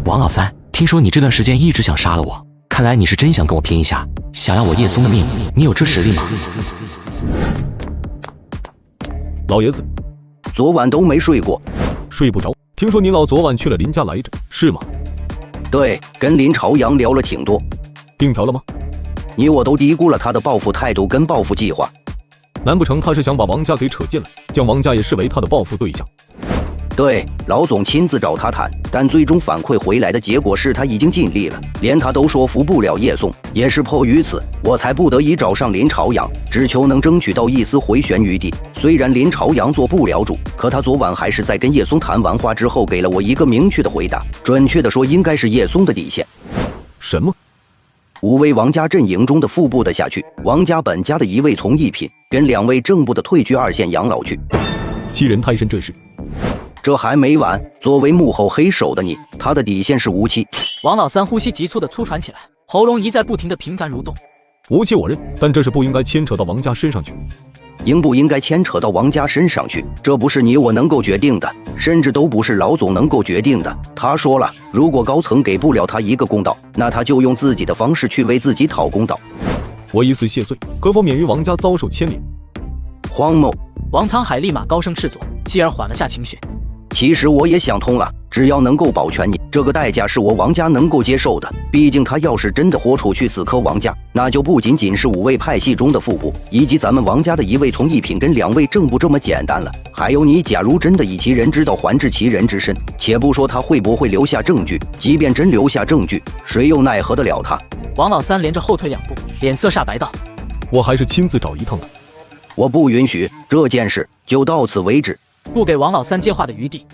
王老三，听说你这段时间一直想杀了我，看来你是真想跟我拼一下，想要我叶松的命，你有这实力吗？老爷子，昨晚都没睡过，睡不着。听说您老昨晚去了林家来着，是吗？对，跟林朝阳聊了挺多。定条了吗？你我都低估了他的报复态度跟报复计划。难不成他是想把王家给扯进来，将王家也视为他的报复对象？对，老总亲自找他谈，但最终反馈回来的结果是他已经尽力了，连他都说服不了叶松，也是迫于此，我才不得已找上林朝阳，只求能争取到一丝回旋余地。虽然林朝阳做不了主，可他昨晚还是在跟叶松谈完话之后，给了我一个明确的回答，准确的说，应该是叶松的底线。什么5位王家阵营中的副部的下去，王家本家的1位从一品，跟2位正部的退居2线养老去。欺人太甚，这是。这还没完，作为幕后黑手的你，他的底线是无期。王老三呼吸急促地粗喘起来，喉咙一再不停地频繁蠕动。无期我认，但这是不应该牵扯到王家身上去。应不应该牵扯到王家身上去，这不是你我能够决定的，甚至都不是老总能够决定的。他说了，如果高层给不了他一个公道，那他就用自己的方式去为自己讨公道。我以死谢罪，可否免于王家遭受牵连？荒谬！王沧海立马高声斥责，继而缓了下情绪。其实我也想通了，只要能够保全你，这个代价是我王家能够接受的。毕竟他要是真的豁出去死磕王家，那就不仅仅是5位派系中的副部，以及咱们王家的1位从一品跟2位正部这么简单了。还有你假如真的以其人之道还治其人之身，且不说他会不会留下证据，即便真留下证据，谁又奈何得了他？王老三连着后退2步，脸色煞白道：我还是亲自找一趟的。我不允许，这件事就到此为止。不给王老三接话的余地。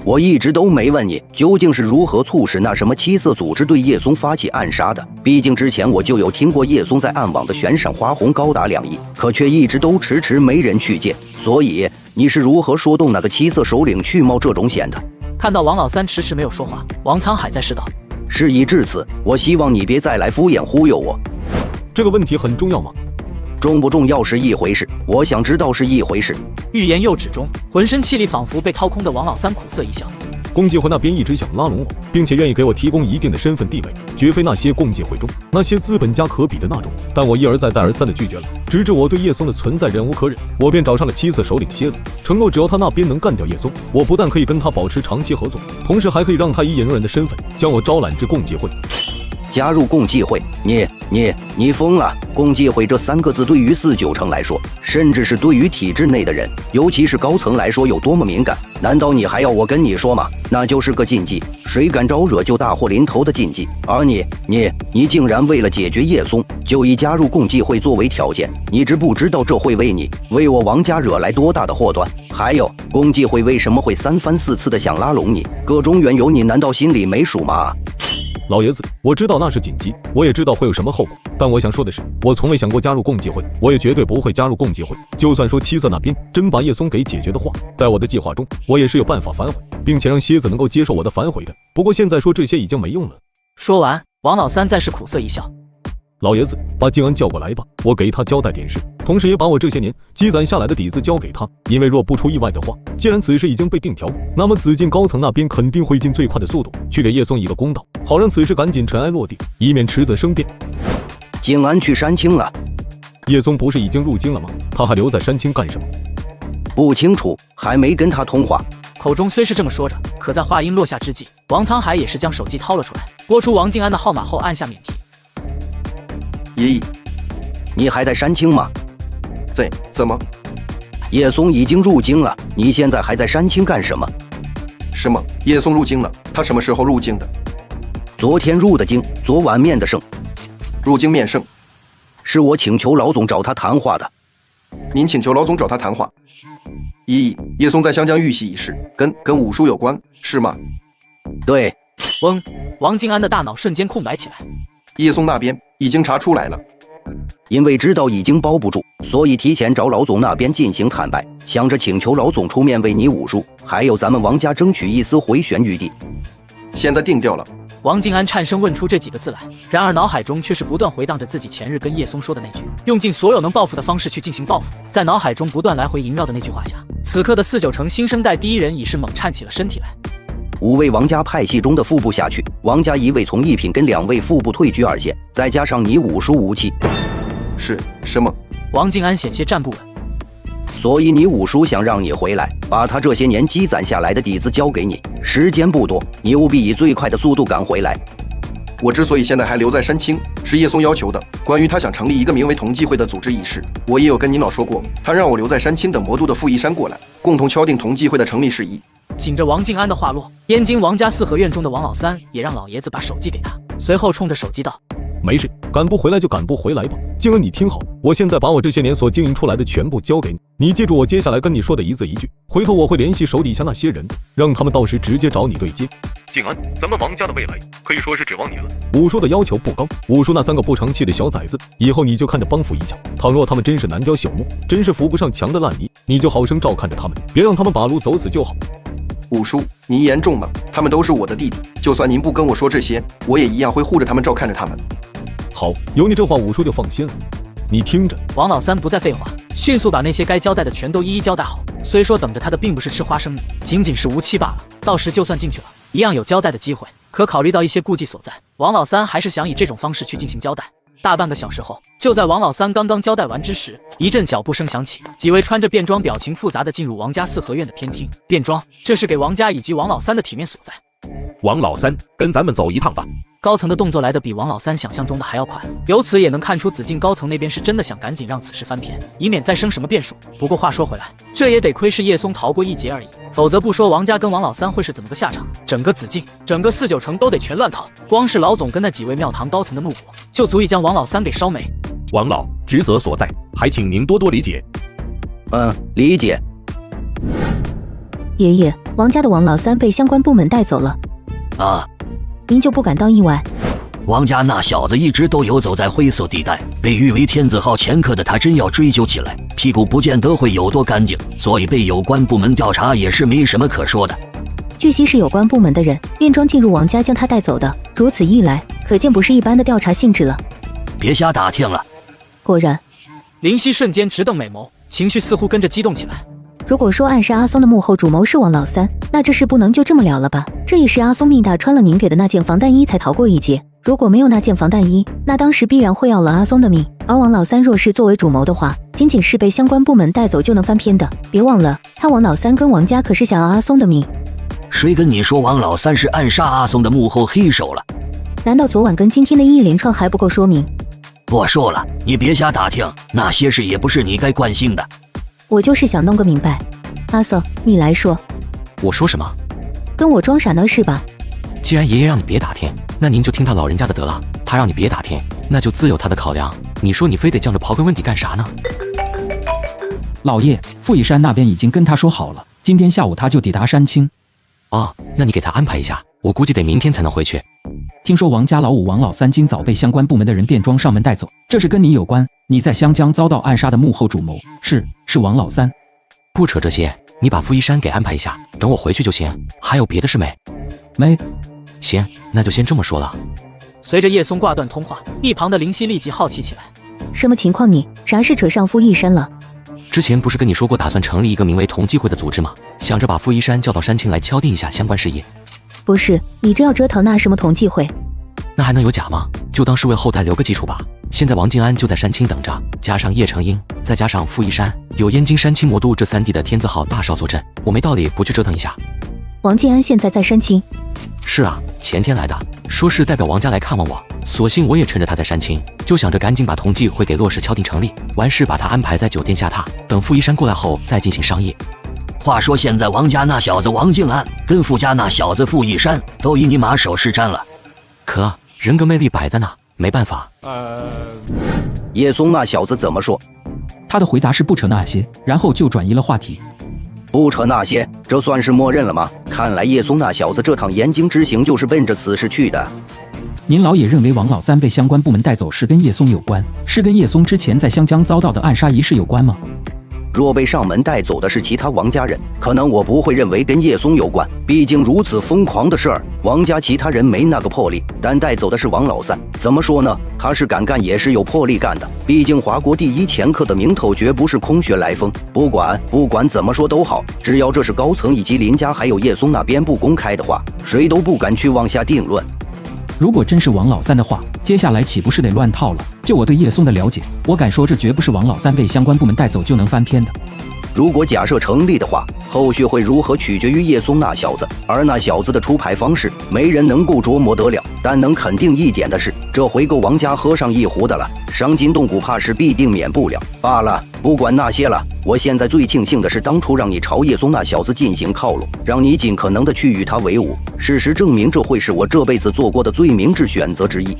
我一直都没问你究竟是如何促使那什么七色组织对叶松发起暗杀的，毕竟之前我就有听过叶松在暗网的悬赏花红高达2亿，可却一直都迟迟没人去借，所以你是如何说动那个七色首领去冒这种险的？看到王老三迟迟没有说话，王沧海在世道：事已至此，我希望你别再来敷衍忽悠我。这个问题很重要吗？重不重要是一回事，我想知道是一回事。欲言又止中，浑身气力仿佛被掏空的王老三苦涩一笑。共济会那边一直想拉拢我，并且愿意给我提供一定的身份地位，绝非那些共济会中那些资本家可比的那种。但我一而再再而三的拒绝了，直至我对叶松的存在忍无可忍，我便找上了七色首领蝎子，承诺只要他那边能干掉叶松，我不但可以跟他保持长期合作，同时还可以让他以引入人的身份将我招揽至共济会。加入共济会，你疯了！共济会这3个字对于4、9成来说，甚至是对于体制内的人，尤其是高层来说有多么敏感？难道你还要我跟你说吗？那就是个禁忌，谁敢招惹就大祸临头的禁忌。而你竟然为了解决叶松，就以加入共济会作为条件，你知不知道这会为我王家惹来多大的祸端？还有，共济会为什么会3番4次的想拉拢你？各种缘由，你难道心里没数吗？老爷子，我知道那是紧急，我也知道会有什么后果，但我想说的是，我从未想过加入共济会，我也绝对不会加入共济会。就算说七色那边真把叶松给解决的话，在我的计划中，我也是有办法反悔，并且让蝎子能够接受我的反悔的。不过现在说这些已经没用了。说完，王老三再是苦涩一笑。老爷子，把静安叫过来吧，我给他交代点事，同时也把我这些年积攒下来的底子交给他。因为若不出意外的话，既然此事已经被定条，那么紫禁高层那边肯定会尽最快的速度去给叶松一个公道，好让此事赶紧尘埃落定，以免迟则生变。静安去山青了。叶松不是已经入京了吗？他还留在山青干什么？不清楚，还没跟他通话。口中虽是这么说着，可在话音落下之际，王沧海也是将手机掏了出来，拨出王静安的号码后按下免提。你还在山青吗？怎么？叶松已经入京了，你现在还在山青干什么？什么？叶松入京了？他什么时候入京的？昨天入的京，昨晚面的圣。入京面圣？是我请求老总找他谈话的。您请求老总找他谈话？叶松在湘江遇袭一事，跟武术有关，是吗？对。嗡！王静安的大脑瞬间空白起来。叶松那边已经查出来了。因为知道已经包不住，所以提前找老总那边进行坦白，想着请求老总出面为你武术，还有咱们王家争取一丝回旋余地。现在定掉了。王静安颤声问出这几个字来，然而脑海中却是不断回荡着自己前日跟叶松说的那句，用尽所有能报复的方式去进行报复。在脑海中不断来回萦绕的那句话下，此刻的4、9成新生代第一人已是猛颤起了身体来。5位王家派系中的副部下去，王家1位从一品跟2位副部退居2线，再加上你武术武器，是什么？王静安险些站不稳。所以你五叔想让你回来，把他这些年积攒下来的底子交给你，时间不多，你务必以最快的速度赶回来。我之所以现在还留在山青，是叶松要求的。关于他想成立一个名为同济会的组织一事，我也有跟您老说过，他让我留在山青等魔都的傅一山过来，共同敲定同济会的成立事宜。紧着王静安的话落，燕京王家4合院中的王老三也让老爷子把手机给他，随后冲着手机道：“没事，赶不回来就赶不回来吧。静恩，你听好，我现在把我这些年所经营出来的全部交给你，你记住我接下来跟你说的一字一句。回头我会联系手底下那些人，让他们到时直接找你对接。静安，咱们王家的未来可以说是指望你了。武叔的要求不高，武叔那3个不成器的小崽子，以后你就看着帮扶一下。倘若他们真是难雕小木，真是扶不上墙的烂泥，你就好生照看着他们，别让他们把路走死就好。”五叔，您言重了，他们都是我的弟弟，就算您不跟我说这些，我也一样会护着他们，照看着他们。好，有你这话，五叔就放心了。你听着，王老三不再废话，迅速把那些该交代的全都一一交代好。虽说等着他的并不是吃花生米，仅仅是无期罢了，到时就算进去了，一样有交代的机会。可考虑到一些顾忌所在，王老三还是想以这种方式去进行交代。大半个小时后，就在王老三刚刚交代完之时，一阵脚步声响起，几位穿着便装、表情复杂的进入王家4合院的偏厅。便装，这是给王家以及王老三的体面所在。王老三，跟咱们走一趟吧。高层的动作来得比王老三想象中的还要快，由此也能看出紫禁高层那边是真的想赶紧让此事翻篇，以免再生什么变数。不过话说回来，这也得亏是叶松逃过一劫而已，否则不说王家跟王老三会是怎么个下场，整个紫禁、整个4、9城都得全乱套。光是老总跟那几位庙堂高层的怒火，就足以将王老三给烧没。王老，职责所在，还请您多多理解。理解。爷爷，王家的王老三被相关部门带走了。啊，您就不感到意外？王家那小子一直都游走在灰色地带，被誉为天子号前客的他真要追究起来，屁股不见得会有多干净，所以被有关部门调查也是没什么可说的。据悉是有关部门的人便装进入王家将他带走的，如此一来，可见不是一般的调查性质了。别瞎打听了。果然，林夕瞬间直瞪美眸，情绪似乎跟着激动起来。如果说暗杀阿松的幕后主谋是王老三，那这事不能就这么了了吧？这也是阿松命大穿了您给的那件防弹衣才逃过一劫。如果没有那件防弹衣，那当时必然会要了阿松的命。而王老三若是作为主谋的话，仅仅是被相关部门带走就能翻篇的。别忘了，他王老三跟王家可是想要阿松的命。谁跟你说王老三是暗杀阿松的幕后黑手了？难道昨晚跟今天的一连串还不够说明？我说了，你别瞎打听，那些事也不是你该关心的。我就是想弄个明白。阿松，你来说。我说什么？跟我装傻呢是吧？既然爷爷让你别打听，那您就听他老人家的得了。他让你别打听，那就自有他的考量。你说你非得犟着刨根问底干啥呢？老爷，傅一山那边已经跟他说好了，今天下午他就抵达山青。哦，那你给他安排一下，我估计得明天才能回去。听说王家老五王老三今早被相关部门的人便装上门带走，这是跟你有关？你在湘江遭到暗杀的幕后主谋是王老三。不扯这些，你把傅一山给安排一下，等我回去就行。还有别的事没？没。行，那就先这么说了。随着叶松挂断通话，一旁的林夕立即好奇起来。什么情况你？啥事扯上傅一山了？之前不是跟你说过打算成立一个名为同济会的组织吗？想着把傅一山叫到山青来敲定一下相关事宜。不是，你这要折腾那什么同济会？那还能有假吗？就当是为后代留个基础吧。现在王静安就在山青等着，加上叶成英，再加上傅一山，有燕京、山青、魔都这3地的天字号大少坐镇，我没道理不去折腾一下。王静安现在在山青？是啊，前天来的，说是代表王家来看望我。索性我也趁着他在山青，就想着赶紧把同济会给落实敲定成立，完事把他安排在酒店下榻，等傅一山过来后再进行商议。话说现在王家那小子王静安跟傅家那小子傅一山都以你马首是瞻了。可人格魅力摆在那，没办法。叶松那小子怎么说？他的回答是不扯那些，然后就转移了话题。不扯那些，这算是默认了吗？看来叶松那小子这趟燕京之行就是奔着此事去的。您老也认为王老三被相关部门带走是跟叶松有关，是跟叶松之前在湘江遭到的暗杀一事有关吗？若被上门带走的是其他王家人，可能我不会认为跟叶松有关，毕竟如此疯狂的事儿，王家其他人没那个魄力。但带走的是王老三，怎么说呢？他是敢干，也是有魄力干的。毕竟华国第一掮客的名头绝不是空穴来风。不管怎么说都好，只要这是高层以及林家还有叶松那边不公开的话，谁都不敢去妄下定论。如果真是王老三的话，接下来岂不是得乱套了？就我对叶松的了解，我敢说这绝不是王老三被相关部门带走就能翻篇的。如果假设成立的话，后续会如何取决于叶松那小子，而那小子的出牌方式，没人能够琢磨得了。但能肯定一点的是，这回够王家喝上一壶的了，伤筋动骨怕是必定免不了。罢了，不管那些了，我现在最庆幸的是当初让你朝叶松那小子进行靠拢，让你尽可能的去与他为伍。事实证明，这会是我这辈子做过的最明智选择之一。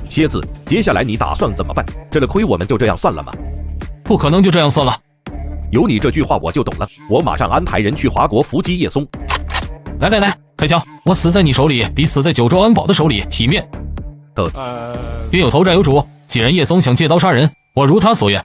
蝎子，接下来你打算怎么办？这个亏我们就这样算了吗？不可能就这样算了。有你这句话我就懂了，我马上安排人去华国伏击叶松。来，开枪！我死在你手里，比死在九州安保的手里体面。冤有头债有主，既然叶松想借刀杀人，我如他所愿。